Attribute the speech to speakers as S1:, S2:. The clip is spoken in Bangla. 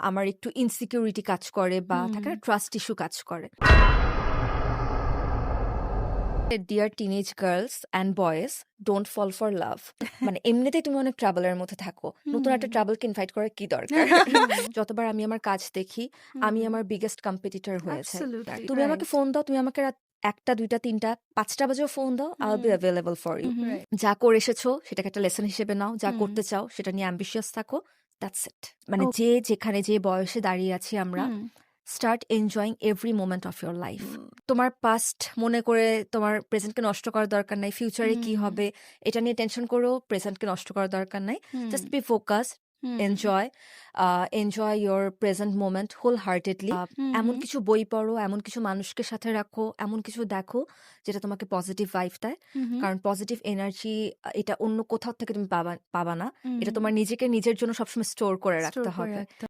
S1: আমার একটু ইনসিকিউরিটি কাজ করে বা
S2: হুম।
S1: থাকে না ট্রাস্ট ইস্যু কাজ করে। Dear teenage girls and boys, don't fall for love. মানে এমনিতেই তুমি অনেক ট্রাভেলের মধ্যে থাকো, নতুন একটা ট্রাভেলকে ইনভাইট করার কি দরকার? যতবার আমি আমার কাজ দেখি, আমি আমার বিগেস্ট কম্পিটিটর হয়ে যাই।
S2: Absolutely,
S1: তুমি আমাকে
S2: right.
S1: ফোন দাও, তুমি আমাকে রাত 1টা 2টা 3টা 5টা বাজেও ফোন দাও, I will be available for you.
S2: Right.
S1: যা করে এসেছো সেটাকে একটা লেসন হিসেবে নাও, যা
S2: হুম।
S1: করতে চাও সেটা নিয়ে অ্যাম্বিশিয়াস থাকো, দ্যাটস ইট। মানে
S2: Okay.
S1: যে যেখানে যে বয়সে দাঁড়িয়ে আছি আমরা,
S2: হুম।
S1: Start enjoying every moment of your life. তোমার পাস্ট মনে করে তোমার প্রেজেন্টকে নষ্ট করার দরকার নাই, ফিউচারে কি হবে এটা নিয়ে টেনশন করেও প্রেজেন্টকে নষ্ট করার দরকার নাই। Just be focus, enjoy your present moment wholeheartedly. এমন কিছু বই পড়ো, এমন কিছু মানুষকে সাথে রাখো, এমন কিছু দেখো যেটা তোমাকে পজিটিভ ভাইব দেয়। কারণ পজিটিভ এনার্জি এটা অন্য কোথাও থেকে তুমি পাবা না, এটা তোমার নিজেকে নিজের জন্য সবসময় স্টোর করে রাখতে হবে।